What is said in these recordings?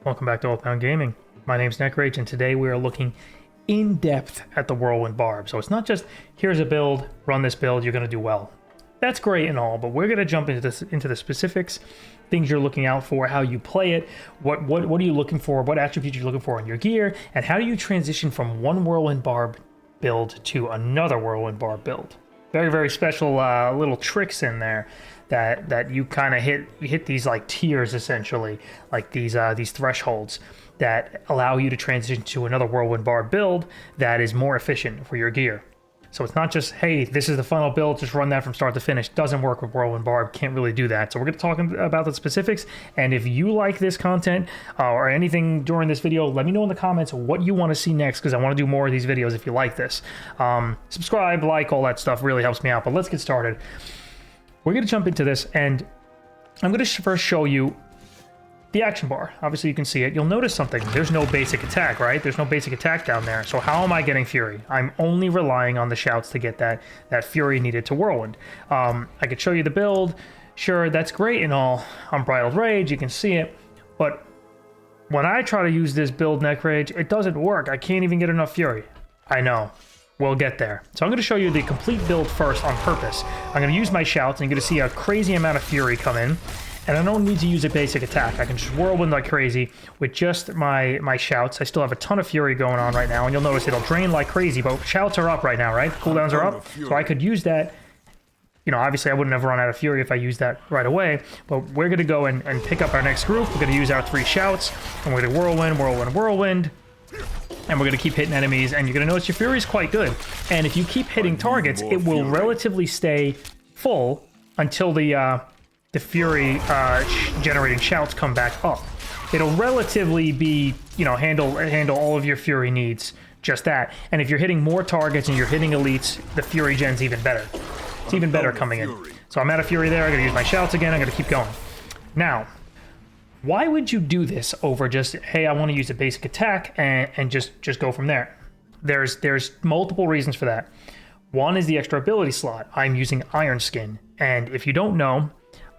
Welcome back to Oathbound Gaming. My name's Nekrage, and today we are looking in depth at the Whirlwind Barb. So it's not just, here's a build, run this build, you're going to do well. That's great and all, but we're going to jump into the specifics, things you're looking out for, how you play it, what are you looking for, what attributes you're looking for in your gear, and how do you transition from one Whirlwind Barb build to another Whirlwind Barb build. Very, very special little tricks in there that you kind of hit these like tiers, essentially, like these thresholds that allow you to transition to another Whirlwind Barb build that is more efficient for your gear. So it's not just, hey, this is the final build, just run that from start to finish. Doesn't work with Whirlwind Barb, can't really do that. So we're going to talk about the specifics, and if you like this content or anything during this video, let me know in the comments what you want to see next, because I want to do more of these videos if you like this. Subscribe, like, all that stuff really helps me out, but let's get started. We're going to jump into this, and I'm going to first show you the action bar. Obviously, you can see it. You'll notice something. There's no basic attack, right? There's no basic attack down there. So how am I getting Fury? I'm only relying on the shouts to get that Fury needed to Whirlwind. I could show you the build. Sure, that's great and all. Unbridled Rage, you can see it. But when I try to use this build, Nekrage, it doesn't work. I can't even get enough Fury. I know. We'll get there. So I'm going to show you the complete build first on purpose. I'm going to use my shouts, and you're going to see a crazy amount of Fury come in. And I don't need to use a basic attack. I can just Whirlwind like crazy with just my shouts. I still have a ton of Fury going on right now, and you'll notice it'll drain like crazy, but shouts are up right now, right? Cooldowns are up, so I could use that. You know, obviously I wouldn't have run out of Fury if I used that right away, but we're going to go and pick up our next group. We're going to use our 3 shouts, and we're going to Whirlwind, Whirlwind, Whirlwind. And we're going to keep hitting enemies, and you're going to notice your Fury is quite good. And if you keep hitting targets, it will relatively stay full until the Fury generating shouts come back up. It'll relatively be, you know, handle all of your Fury needs, just that. And if you're hitting more targets and you're hitting elites, the Fury gen's even better. It's even better coming in. So I'm out of Fury there. I'm going to use my shouts again. I'm going to keep going. Now, why would you do this over just, hey, I want to use a basic attack and just go from there? There's multiple reasons for that. One is the Extraability slot. I'm using Iron Skin, and if you don't know,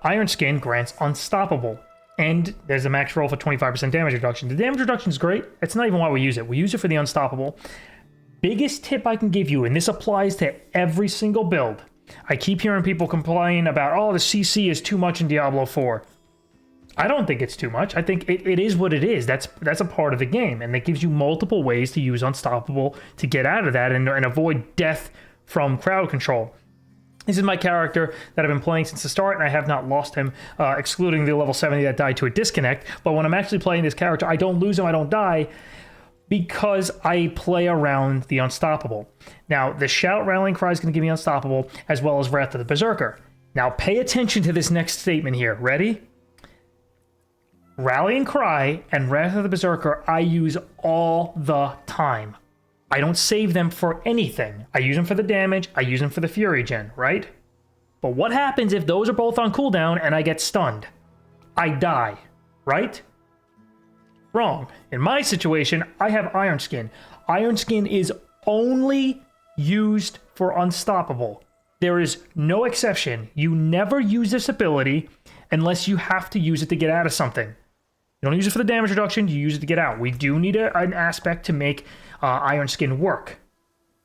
Iron Skin grants Unstoppable, and there's a max roll for 25% damage reduction. The damage reduction is great. It's not even why we use it. We use it for the Unstoppable. Biggest tip I can give you, and this applies to every single build. I keep hearing people complain about, oh, the CC is too much in Diablo 4. I don't think it's too much. I think it is what it is. That's a part of the game, and it gives you multiple ways to use Unstoppable to get out of that and avoid death from crowd control. This is my character that I've been playing since the start, and I have not lost him, excluding the level 70 that died to a disconnect. But when I'm actually playing this character, I don't lose him, I don't die, because I play around the Unstoppable. Now, the Shout Rallying Cry is going to give me Unstoppable, as well as Wrath of the Berserker. Now, pay attention to this next statement here. Ready? Rallying Cry and Wrath of the Berserker I use all the time. I don't save them for anything. I use them for the damage, I use them for the Fury gen, right? But what happens if those are both on cooldown and I get stunned? I die, right? Wrong. In my situation, I have Iron Skin. Iron Skin is only used for Unstoppable. There is no exception. You never use this ability unless you have to use it to get out of something. You don't use it for the damage reduction, you use it to get out. We do need an aspect to make Iron Skin work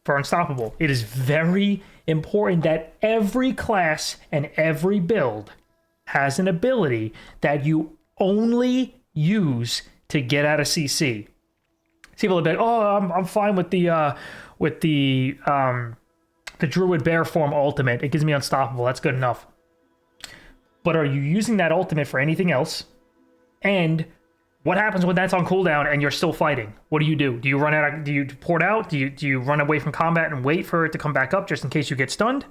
for Unstoppable. It is very important that every class and every build has an ability that you only use to get out of CC. People are like, oh, I'm fine with the Druid Bear Form ultimate. It gives me Unstoppable. That's good enough. But are you using that ultimate for anything else? And what happens when that's on cooldown and you're still fighting? What do? Do you run out? Do you port out? Do you run away from combat and wait for it to come back up just in case you get stunned?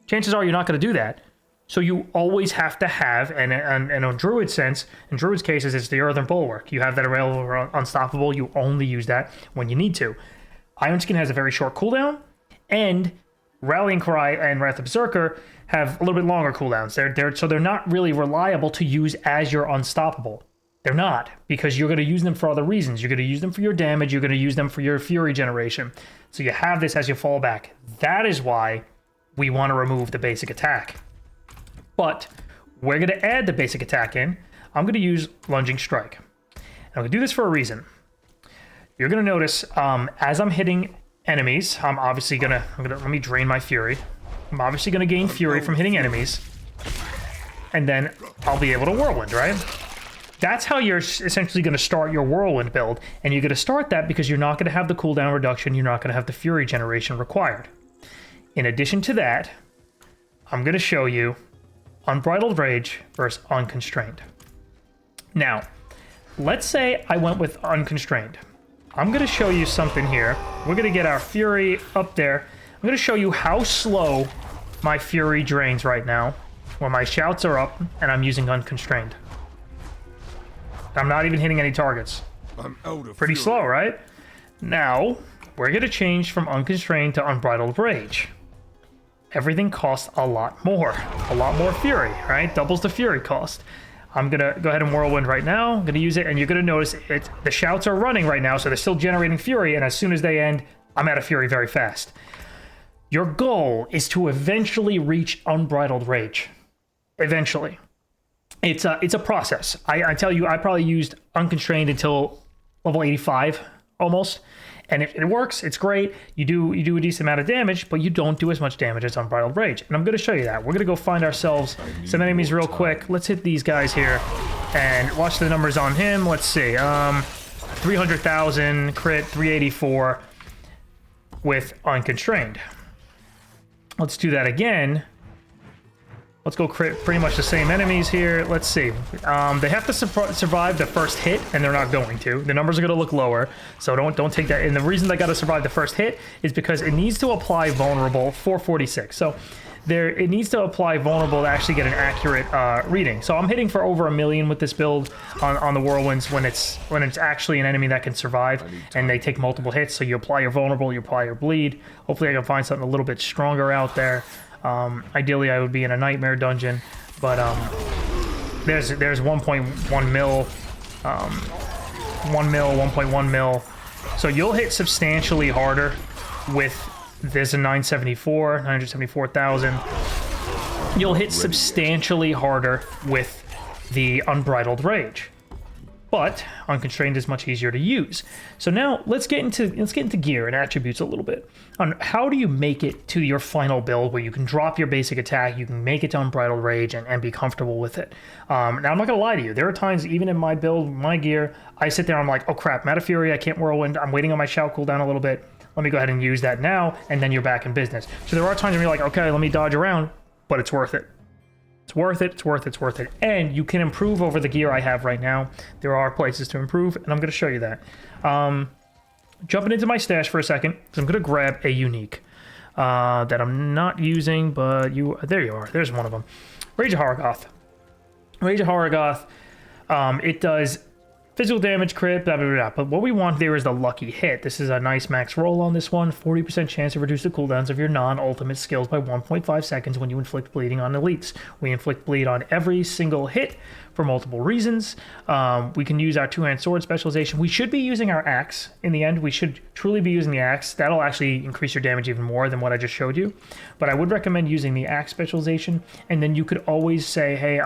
Chances are you're not going to do that. So you always have to have, and in Druid's sense, in Druid's cases, it's the Earthen Bulwark. You have that available for Unstoppable. You only use that when you need to. Iron Skin has a very short cooldown, and Rallying Cry and Wrath of Berserker have a little bit longer cooldowns. So they're not really reliable to use as your Unstoppable. They're not, because you're going to use them for other reasons. You're going to use them for your damage. You're going to use them for your Fury generation. So you have this as your fallback. That is why we want to remove the basic attack. But we're going to add the basic attack in. I'm going to use Lunging Strike. I'm gonna do this for a reason. You're gonna notice as I'm hitting enemies, let me drain my fury. I'm obviously gonna gain fury from hitting enemies, and then I'll be able to whirlwind, right? That's how you're essentially going to start your whirlwind build, and you're going to start that because you're not going to have the cooldown reduction, you're not going to have the fury generation required. In addition to that, I'm going to show you Unbridled Rage versus Unconstrained. Now, let's say I went with Unconstrained. I'm going to show you something here. We're going to get our fury up there. I'm going to show you how slow my fury drains right now when my shouts are up and I'm using Unconstrained. I'm not even hitting any targets. I'm out of Pretty fury. slow, right? Now, we're going to change from Unconstrained to Unbridled Rage. Everything costs a lot more fury, right? Doubles the fury cost. I'm going to go ahead and whirlwind right now. I'm going to use it, and you're going to notice the shouts are running right now, so they're still generating fury, and as soon as they end, I'm out of fury very fast. Your goal is to eventually reach Unbridled Rage. Eventually. It's a process. I tell you, I probably used Unconstrained until level 85 almost, and it works. It's great. You do a decent amount of damage, but you don't do as much damage as Unbridled Rage. And I'm going to show you that. We're going to go find ourselves some enemies real quick. Let's hit these guys here and watch the numbers on him. Let's see. 300,000 crit, 384 with Unconstrained. Let's do that again. Let's go crit pretty much the same enemies here. Let's see. They have to survive the first hit, and they're not going to. The numbers are going to look lower, so don't take that. And the reason they got to survive the first hit is because it needs to apply vulnerable 446. So it needs to apply vulnerable to actually get an accurate reading. So I'm hitting for over 1 million with this build on the whirlwinds when it's actually an enemy that can survive and they take multiple hits. So you apply your vulnerable, you apply your bleed. Hopefully I can find something a little bit stronger out there. Ideally, I would be in a nightmare dungeon, but there's 1.1 mil, 1 mil, 1.1 mil. So you'll hit substantially harder with there's a 974,000. You'll hit substantially harder with the Unbridled Rage. But Unconstrained is much easier to use. So now let's get into gear and attributes a little bit. On how do you make it to your final build where you can drop your basic attack, you can make it to Unbridled Rage and be comfortable with it. Now I'm not gonna lie to you, there are times even in my build, my gear, I sit there, I'm like, oh crap, I'm out of fury, I can't whirlwind, I'm waiting on my shout cooldown a little bit. Let me go ahead and use that now, and then you're back in business. So there are times when you're like, okay, let me dodge around, but it's worth it. It's worth it, it's worth it, it's worth it. And you can improve over the gear I have right now. There are places to improve, and I'm going to show you that. Jumping into my stash for a second, because I'm going to grab a unique that I'm not using, but there you are. There's one of them. Rage of Haragoth. Rage of Haragoth, it does physical damage, crit, blah, blah, blah, blah. But what we want there is the lucky hit. This is a nice max roll on this one. 40% chance to reduce the cooldowns of your non-ultimate skills by 1.5 seconds when you inflict bleeding on elites. We inflict bleed on every single hit for multiple reasons. We can use our two-hand sword specialization. We should be using our axe. In the end, we should truly be using the axe. That'll actually increase your damage even more than what I just showed you. But I would recommend using the axe specialization. And then you could always say, hey,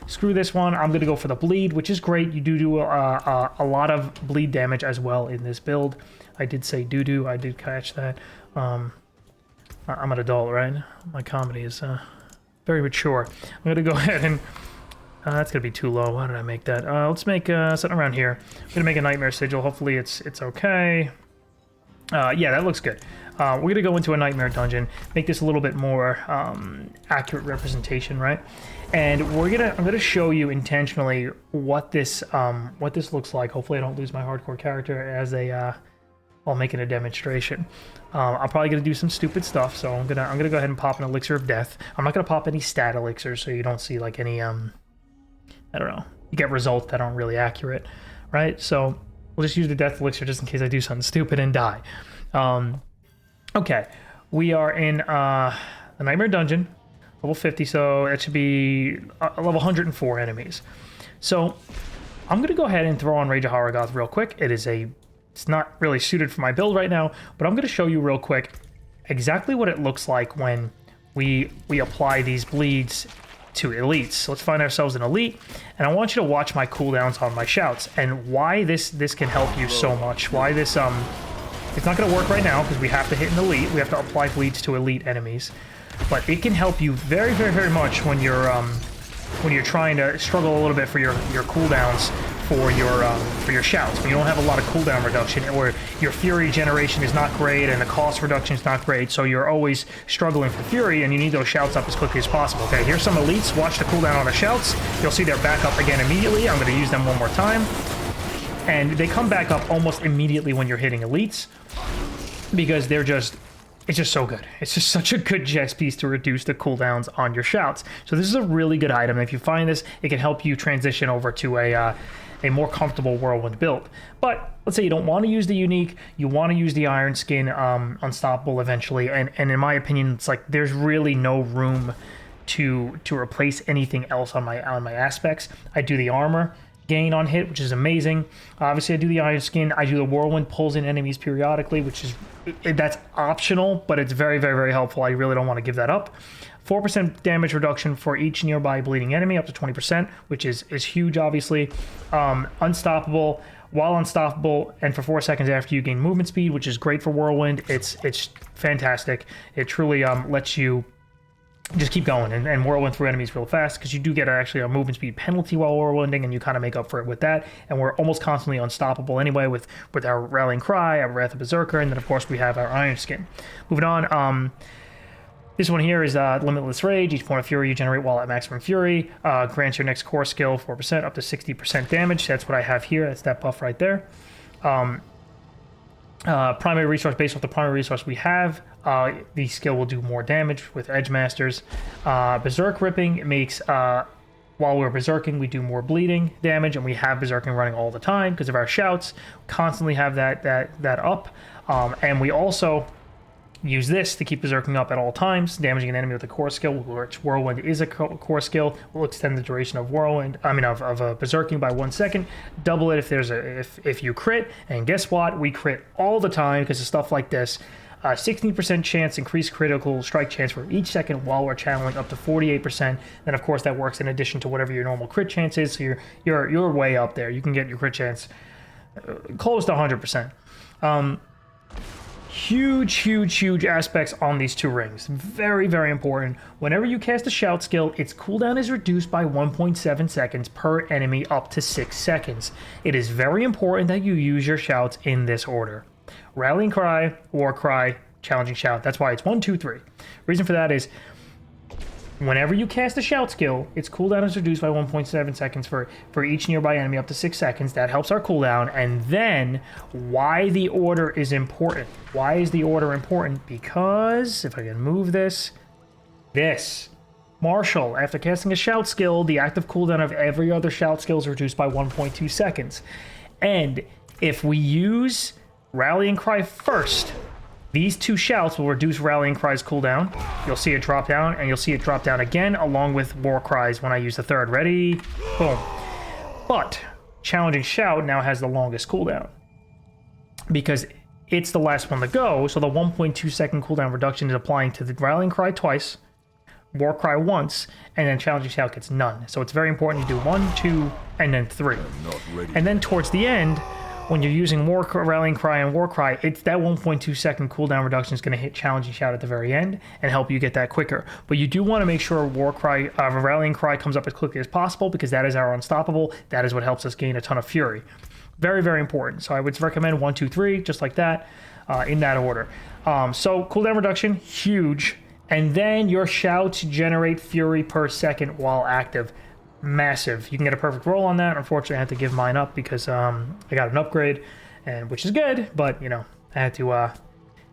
screw this one. I'm going to go for the bleed, which is great. You do a lot of bleed damage as well in this build. I did say doo-doo. I did catch that. I'm an adult, right? My comedy is very mature. I'm going to go ahead and... that's going to be too low. Why did I make that? Let's make something around here. I'm going to make a Nightmare Sigil. Hopefully it's okay. Yeah, that looks good. We're going to go into a Nightmare Dungeon, make this a little bit more accurate representation, right? And I'm going to show you intentionally what this looks like. Hopefully I don't lose my hardcore character as while making a demonstration. I'm probably going to do some stupid stuff, so I'm gonna go ahead and pop an Elixir of Death. I'm not going to pop any stat elixirs, so you don't see like any I don't know, you get results that aren't really accurate, right? So we'll just use the Death Elixir just in case I do something stupid and die. Okay, we are in the Nightmare Dungeon, level 50, so it should be level 104 enemies. So I'm going to go ahead and throw on Rage of Haragoth real quick. It's not really suited for my build right now, but I'm going to show you real quick exactly what it looks like when we apply these bleeds to elites. So let's find ourselves an elite, and I want you to watch my cooldowns on my shouts and why this can help you so much. Why this it's not going to work right now because we have to hit an elite. We have to apply bleeds to elite enemies, but it can help you very, very, very much when you're trying to struggle a little bit for your cooldowns for your shouts. When you don't have a lot of cooldown reduction, or your fury generation is not great and the cost reduction is not great, so you're always struggling for fury and you need those shouts up as quickly as possible. Okay, here's some elites. Watch the cooldown on the shouts. You'll see they're back up again immediately. I'm going to use them one more time. And they come back up almost immediately when you're hitting elites because it's just so good. It's just such a good chess piece to reduce the cooldowns on your shouts. So this is a really good item. If you find this, it can help you transition over to a more comfortable Whirlwind build. But let's say you don't want to use the unique, you want to use the Iron Skin Unstoppable eventually, and in my opinion, it's like there's really no room to replace anything else on my aspects. I do the armor gain on hit, which is amazing. Obviously, I do the Iron Skin. I do the Whirlwind, pulls in enemies periodically, which is that's optional, but it's very, very, very helpful. I really don't want to give that up. 4% damage reduction for each nearby bleeding enemy, up to 20%, which is huge, obviously. Unstoppable, while unstoppable, and for 4 seconds after you gain movement speed, which is great for Whirlwind. It's fantastic. It truly lets you just keep going and whirlwind through enemies real fast, because you do get actually a movement speed penalty while whirlwinding, and you kind of make up for it with that. And we're almost constantly unstoppable anyway with our Rallying Cry, our Wrath of Berserker, and then of course we have our Iron Skin. Moving on, this one here is Limitless Rage. Each point of fury you generate while at maximum fury grants your next core skill 4% up to 60% damage. That's what I have here. That's that buff right there. Primary resource, based off the primary resource we have, the skill will do more damage with Edge Masters. Berserk Ripping makes, while we're berserking, we do more bleeding damage, and we have berserking running all the time because of our shouts. Constantly have that up, and we also use this to keep berserking up at all times. Damaging an enemy with a core skill, which Whirlwind is a core skill, will extend the duration of berserking by 1 second. Double it if you crit, and guess what? We crit all the time because of stuff like this. 16% chance increased critical strike chance for each second while we're channeling, up to 48%. Then of course that works in addition to whatever your normal crit chance is. So you're way up there. You can get your crit chance close to 100%. Huge aspects on these two rings. Very, very important. Whenever you cast a shout skill, its cooldown is reduced by 1.7 seconds per enemy, up to 6 seconds. It is very important that you use your shouts in this order: Rallying Cry, War Cry, Challenging Shout. That's why it's 1, 2, 3. Reason for that is whenever you cast a shout skill, its cooldown is reduced by 1.7 seconds for each nearby enemy, up to 6 seconds. That helps our cooldown. And then why the order is important. Why is the order important? Because if I can move this, Marshall, after casting a shout skill, the active cooldown of every other shout skill is reduced by 1.2 seconds. And if we use Rallying Cry first, these two shouts will reduce Rallying Cry's cooldown. You'll see it drop down, and you'll see it drop down again, along with War Cries when I use the third. Ready? Boom. But Challenging Shout now has the longest cooldown, because it's the last one to go, so the 1.2 second cooldown reduction is applying to the Rallying Cry twice, War Cry once, and then Challenging Shout gets none. So it's very important you do 1, 2, and then 3. And then towards the end, when you're using Rallying Cry and War Cry, it's that 1.2 second cooldown reduction is going to hit Challenging Shout at the very end and help you get that quicker. But you do want to make sure Rallying Cry comes up as quickly as possible, because that is our unstoppable. That is what helps us gain a ton of fury. Very, very important. So I would recommend 1, 2, 3, just like that, in that order. So cooldown reduction, huge. And then your shouts generate fury per second while active. Massive. You can get a perfect roll on that. Unfortunately, I had to give mine up because I got an upgrade, which is good, but I had to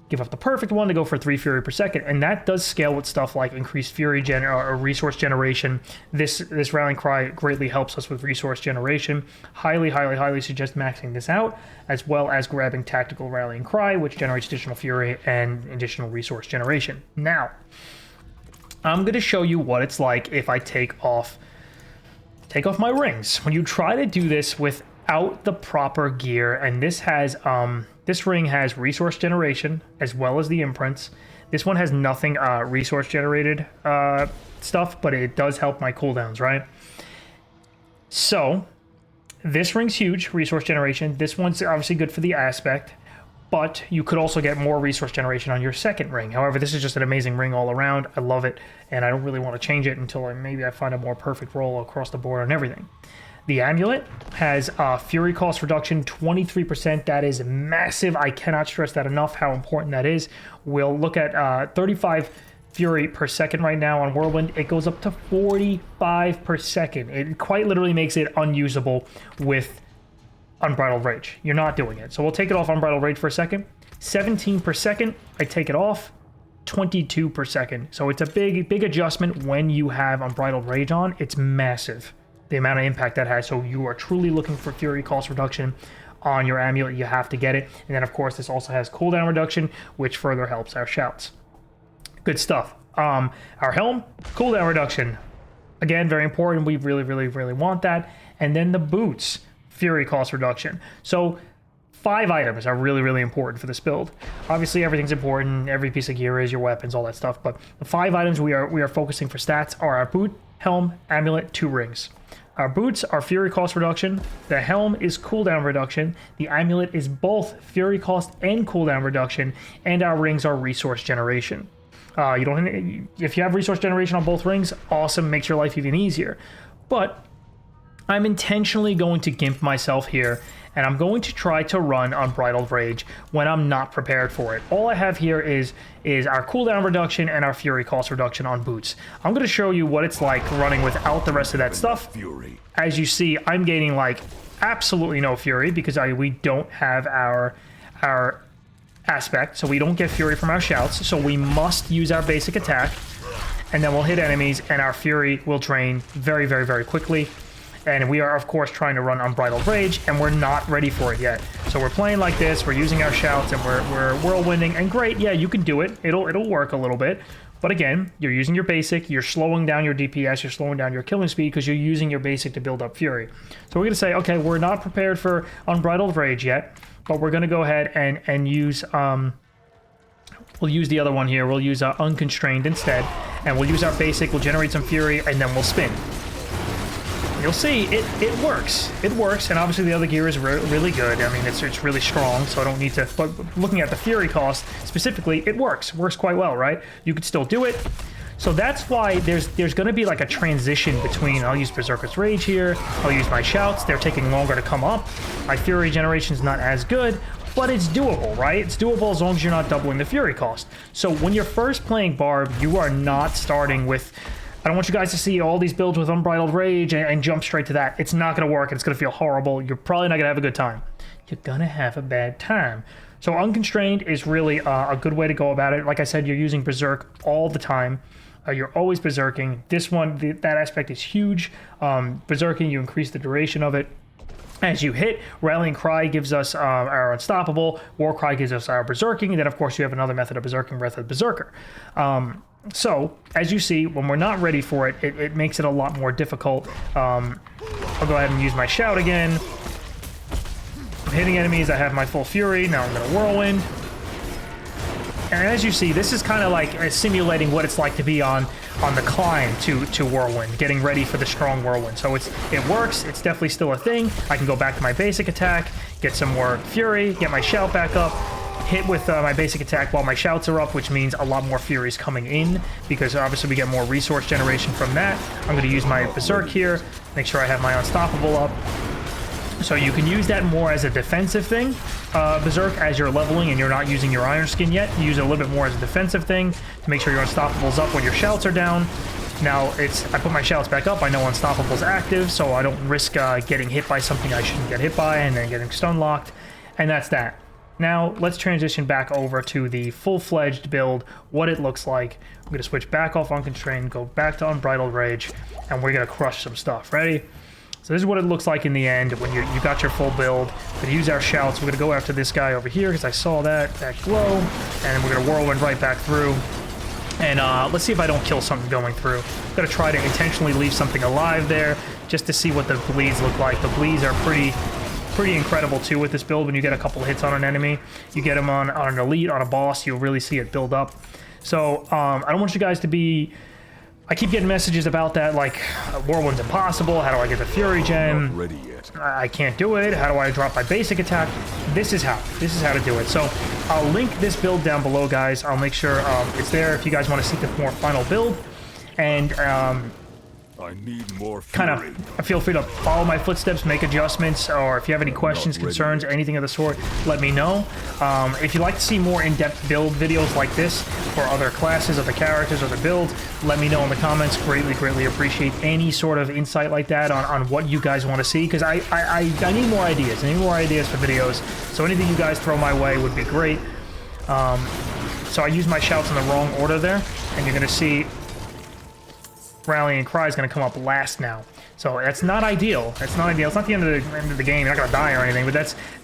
give up the perfect one to go for 3 fury per second, and that does scale with stuff like increased fury or resource generation. This Rallying Cry greatly helps us with resource generation. Highly suggest maxing this out, as well as grabbing Tactical Rallying Cry, which generates additional fury and additional resource generation. Now, I'm going to show you what it's like if I take off my rings. When you try to do this without the proper gear, and this ring has resource generation as well as the imprints. This one has nothing resource generated stuff, but it does help my cooldowns, right? So this ring's huge, resource generation. This one's obviously good for the aspect, but you could also get more resource generation on your second ring. However, this is just an amazing ring all around. I love it, and I don't really want to change it until maybe I find a more perfect roll across the board on everything. The amulet has fury cost reduction, 23%. That is massive. I cannot stress that enough, how important that is. We'll look at 35 fury per second right now on Whirlwind. It goes up to 45 per second. It quite literally makes it unusable with Unbridled Rage. You're not doing it. So we'll take it off Unbridled Rage for a second. 17 per second, I take it off. 22 per second. So it's a big adjustment when you have Unbridled Rage on. It's massive, the amount of impact that has. So you are truly looking for fury cost reduction on your amulet. You have to get it. And then of course this also has cooldown reduction, which further helps our shouts. Good stuff. Our helm, cooldown reduction. Again, very important. We really want that. And then the boots, fury cost reduction. So 5 items are really important for this build. Obviously everything's important. Every piece of gear is, your weapons, all that stuff. But the 5 items we are focusing for stats are our boot, helm, amulet, 2 rings. Our boots are fury cost reduction. The helm is cooldown reduction. The amulet is both fury cost and cooldown reduction. And our rings are resource generation. If you have resource generation on both rings, awesome, makes your life even easier. But I'm intentionally going to gimp myself here, and I'm going to try to run Unbridled Rage when I'm not prepared for it. All I have here is our cooldown reduction and our fury cost reduction on boots. I'm going to show you what it's like running without the rest of that stuff. As you see, I'm gaining like absolutely no fury because we don't have our aspect, so we don't get fury from our shouts, so we must use our basic attack, and then we'll hit enemies and our fury will drain very quickly. And we are of course trying to run Unbridled Rage, and we're not ready for it yet. So we're playing like this, we're using our shouts, and we're whirlwinding, and great, yeah, you can do it. It'll work a little bit. But again, you're using your basic, you're slowing down your DPS, you're slowing down your killing speed because you're using your basic to build up fury. So we're gonna say, okay, we're not prepared for Unbridled Rage yet, but we're gonna go ahead and use we'll use the other one here. We'll use Unconstrained instead, and we'll use our basic, we'll generate some fury, and then we'll spin. You'll see, it works. It works, and obviously the other gear is really good. I mean, it's really strong, so I don't need to... But looking at the fury cost, specifically, it works. Works quite well, right? You could still do it. So that's why there's going to be like a transition between... I'll use Berserker's Rage here. I'll use my shouts. They're taking longer to come up. My fury generation's not as good, but it's doable, right? It's doable as long as you're not doubling the fury cost. So when you're first playing Barb, you are not starting with... I don't want you guys to see all these builds with Unbridled Rage and jump straight to that. It's not going to work. It's going to feel horrible. You're probably not going to have a good time. You're going to have a bad time. So Unconstrained is really a good way to go about it. Like I said, you're using Berserk all the time. You're always Berserking. This one, that aspect is huge. Berserking, you increase the duration of it. As you hit, Rallying Cry gives us our Unstoppable. War Cry gives us our Berserking. And then, of course, you have another method of Berserking, Breath of Berserker. So, as you see, when we're not ready for it, it makes it a lot more difficult. I'll go ahead and use my shout again. I'm hitting enemies. I have my full fury. Now I'm going to Whirlwind. And as you see, this is kind of like simulating what it's like to be on the climb to Whirlwind, getting ready for the strong Whirlwind. So it works. It's definitely still a thing. I can go back to my basic attack, get some more fury, get my shout back up, hit with my basic attack while my shouts are up, which means a lot more fury is coming in because obviously we get more resource generation from that. I'm going to use my Berserk here, make sure I have my Unstoppable up. So you can use that more as a defensive thing, Berserk, as you're leveling and you're not using your Iron Skin yet. Use it a little bit more as a defensive thing to make sure your Unstoppable's up when your shouts are down. Now, I put my shouts back up. I know Unstoppable's active, so I don't risk getting hit by something I shouldn't get hit by and then getting stun locked. And that's that. Now, let's transition back over to the full-fledged build, what it looks like. I'm going to switch back off Unconstrained, go back to Unbridled Rage, and we're going to crush some stuff. Ready? So this is what it looks like in the end when you got your full build. We're going to use our shouts. We're going to go after this guy over here because I saw that glow, and we're going to Whirlwind right back through. And let's see if I don't kill something going through. I'm going to try to intentionally leave something alive there just to see what the bleeds look like. The bleeds are pretty incredible too with this build. When you get a couple hits on an enemy, you get them on an elite, on a boss, you'll really see it build up. So I don't want you guys to be... I keep getting messages about that, like, Whirlwind's impossible, how do I get the Fury Gem? Not ready yet. I can't do it, how do I drop my basic attack? This is how to do it. So I'll link this build down below, guys. I'll make sure it's there if you guys want to see the more final build. And I need more kind fury. of feel free to follow my footsteps, make adjustments, or if you have any questions, concerns, anything of the sort, let me know. If you'd like to see more in-depth build videos like this for other classes, other characters, other builds, let me know in the comments. Greatly appreciate any sort of insight like that on what you guys want to see, because I need more ideas. I need more ideas for videos, so anything you guys throw my way would be great. So I use my shouts in the wrong order there, and you're going to see Rallying Cry is going to come up last now. So that's not ideal. That's not ideal. It's not the end of the game. You're not going to die or anything, but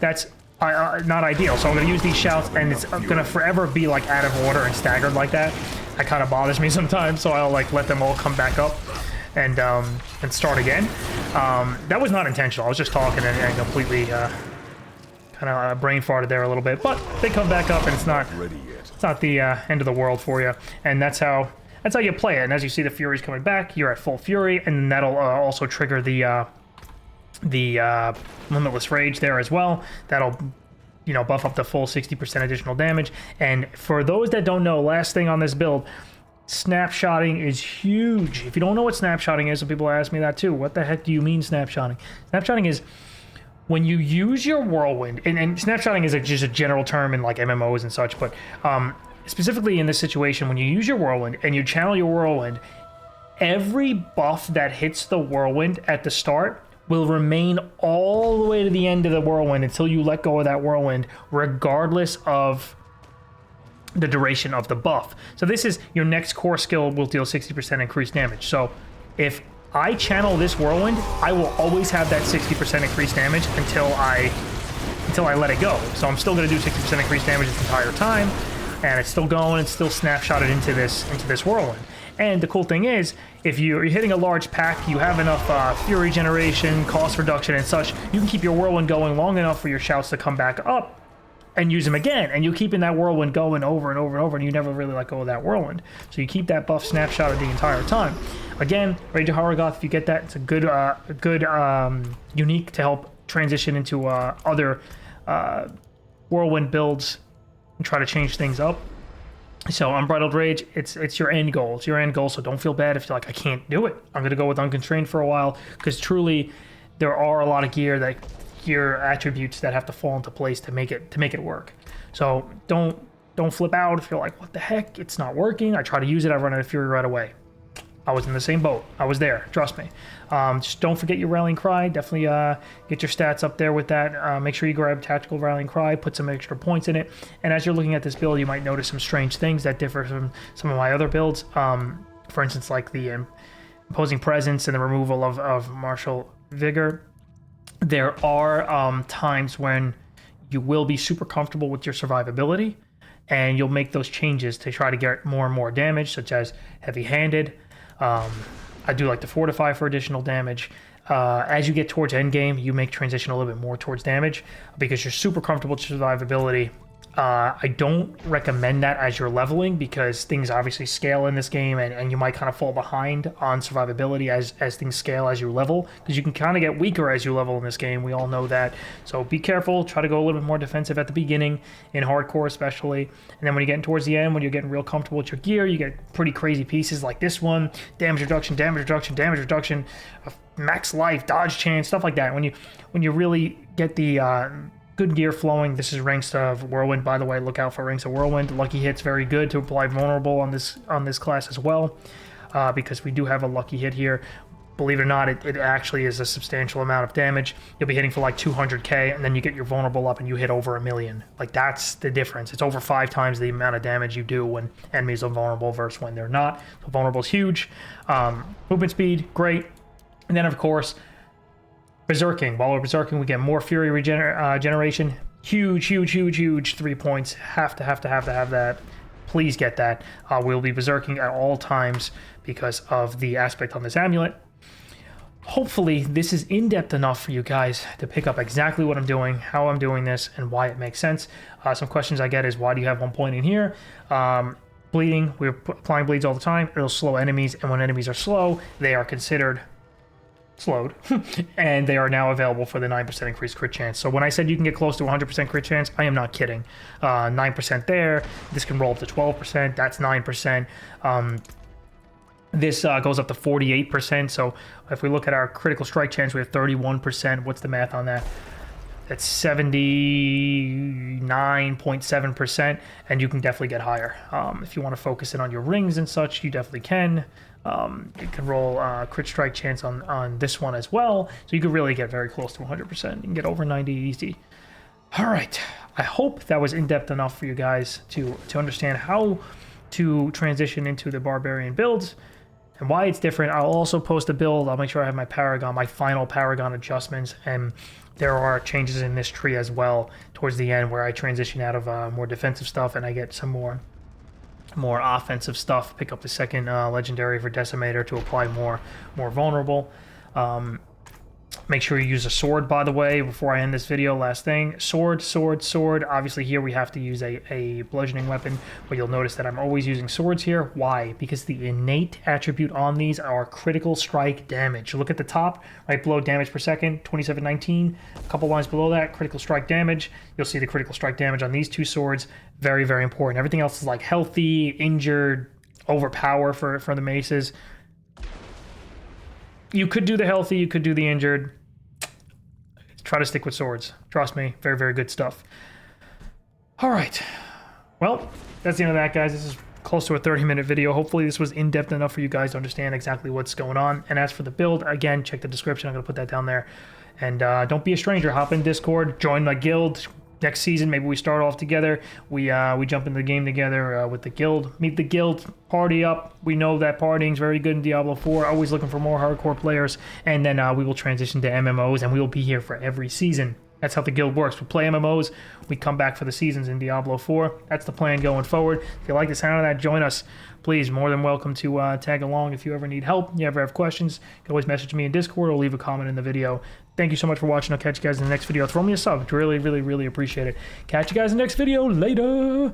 that's not ideal. So I'm going to use these shouts, and it's going to forever be like out of order and staggered like that. That kind of bothers me sometimes, so I'll like let them all come back up and start again. That was not intentional. I was just talking and completely kind of brain farted there a little bit, but they come back up, and it's not the end of the world for you. And that's how you play it. And as you see the Fury's coming back, you're at full Fury, and that'll also trigger the Limitless Rage there as well. That'll, you know, buff up the full 60% additional damage. And for those that don't know, last thing on this build, snapshotting is huge. If you don't know what snapshotting is, some people ask me that too. What the heck do you mean snapshotting? Snapshotting is when you use your Whirlwind, and snapshotting is just a general term in like MMOs and such, but specifically in this situation, when you use your Whirlwind and you channel your Whirlwind, every buff that hits the Whirlwind at the start will remain all the way to the end of the Whirlwind until you let go of that Whirlwind, regardless of the duration of the buff. So this is your next core skill will deal 60% increased damage. So if I channel this Whirlwind, I will always have that 60% increased damage until I let it go. So I'm still going to do 60% increased damage this entire time, and it's still going, it's still snapshotted into this Whirlwind. And the cool thing is, if you're hitting a large pack, you have enough Fury generation, cost reduction, and such, you can keep your Whirlwind going long enough for your shouts to come back up and use them again. And you're keeping that Whirlwind going over and over and over, and you never really let go of that Whirlwind. So you keep that buff snapshotted the entire time. Again, Rage of Haragoth, if you get that, it's a good unique to help transition into other Whirlwind builds and try to change things up. So Unbridled Rage, it's your end goal. It's your end goal, so don't feel bad if you're like, I can't do it. I'm going to go with Unconstrained for a while, because truly there are a lot of gear attributes that have to fall into place to make it work. So don't flip out if you're like, what the heck, it's not working. I try to use it, I run out of Fury right away. I was in the same boat. I was there, trust me. Just don't forget your Rallying Cry. Definitely get your stats up there with that. Make sure you grab Tactical Rallying Cry, put some extra points in it. And as you're looking at this build, you might notice some strange things that differ from some of my other builds. For instance, like the Imposing Presence and the removal of Martial Vigor. There are times when you will be super comfortable with your survivability, and you'll make those changes to try to get more and more damage, such as Heavy-Handed. I do like to Fortify for additional damage. As you get towards endgame, you make transition a little bit more towards damage because you're super comfortable with survivability. I don't recommend that as you're leveling, because things obviously scale in this game, and you might kind of fall behind on survivability as things scale as you level, because you can kind of get weaker as you level in this game. We all know that. So be careful. Try to go a little bit more defensive at the beginning, in hardcore especially. And then when you're getting towards the end, when you're getting real comfortable with your gear, you get pretty crazy pieces like this one. Damage reduction, max life, dodge chance, stuff like that. When you really get the good gear flowing. This is Ranks of Whirlwind, by the way. Look out for Ranks of Whirlwind. Lucky Hit's very good to apply Vulnerable on this class as well, because we do have a Lucky Hit here. Believe it or not, it actually is a substantial amount of damage. You'll be hitting for like 200k, and then you get your Vulnerable up and you hit over 1 million. Like, that's the difference. It's over 5 times the amount of damage you do when enemies are vulnerable versus when they're not. So Vulnerable is huge. Movement speed, great. And then, of course, Berserking. While we're Berserking, we get more Fury generation. Huge 3 points. Have to have that. Please get that. We'll be Berserking at all times because of the aspect on this amulet. Hopefully, this is in-depth enough for you guys to pick up exactly what I'm doing, how I'm doing this, and why it makes sense. Some questions I get is, why do you have 1 point in here? bleeding. We're applying bleeds all the time. It'll slow enemies, and when enemies are slow, they are considered slowed, and they are now available for the 9% increased crit chance. So when I said you can get close to 100% crit chance, I am not kidding. 9% there. This can roll up to 12%. That's 9%. This goes up to 48%. So if we look at our critical strike chance, we have 31%. What's the math on that? That's 79.7%, and you can definitely get higher. If you want to focus in on your rings and such, you definitely can. You can roll crit strike chance on this one as well, so you could really get very close to 100%. You can get over 90 easy. All right, I hope that was in-depth enough for you guys to understand how to transition into the barbarian builds and why it's different. I'll also post a build. I'll make sure I have my Paragon, my final Paragon adjustments, and there are changes in this tree as well towards the end where I transition out of more defensive stuff and I get some more offensive stuff. Pick up the second legendary for Decimator to apply more vulnerable. Make sure you use a sword, by the way, before I end this video. Last thing, sword. Obviously here we have to use a bludgeoning weapon, but you'll notice that I'm always using swords here. Why? Because the innate attribute on these are critical strike damage. Look at the top, right below damage per second, 2719. A couple lines below that, critical strike damage. You'll see the critical strike damage on these two swords. Very, very important. Everything else is like healthy, injured, overpower for the maces. You could do the healthy, you could do the injured. Try to stick with swords. Trust me, very, very good stuff. All right. Well, that's the end of that, guys. This is close to a 30-minute video. Hopefully this was in-depth enough for you guys to understand exactly what's going on. And as for the build, again, check the description. I'm going to put that down there. And don't be a stranger. Hop in Discord, join my guild. Next season, maybe we start off together. We jump into the game together with the guild. Meet the guild, party up. We know that partying is very good in Diablo 4. Always looking for more hardcore players. And then we will transition to MMOs, and we will be here for every season. That's how the guild works. We play MMOs. We come back for the seasons in Diablo 4. That's the plan going forward. If you like the sound of that, join us. Please, more than welcome to tag along if you ever need help. You ever have questions, you can always message me in Discord or leave a comment in the video. Thank you so much for watching. I'll catch you guys in the next video. Throw me a sub. Really, really, really appreciate it. Catch you guys in the next video. Later.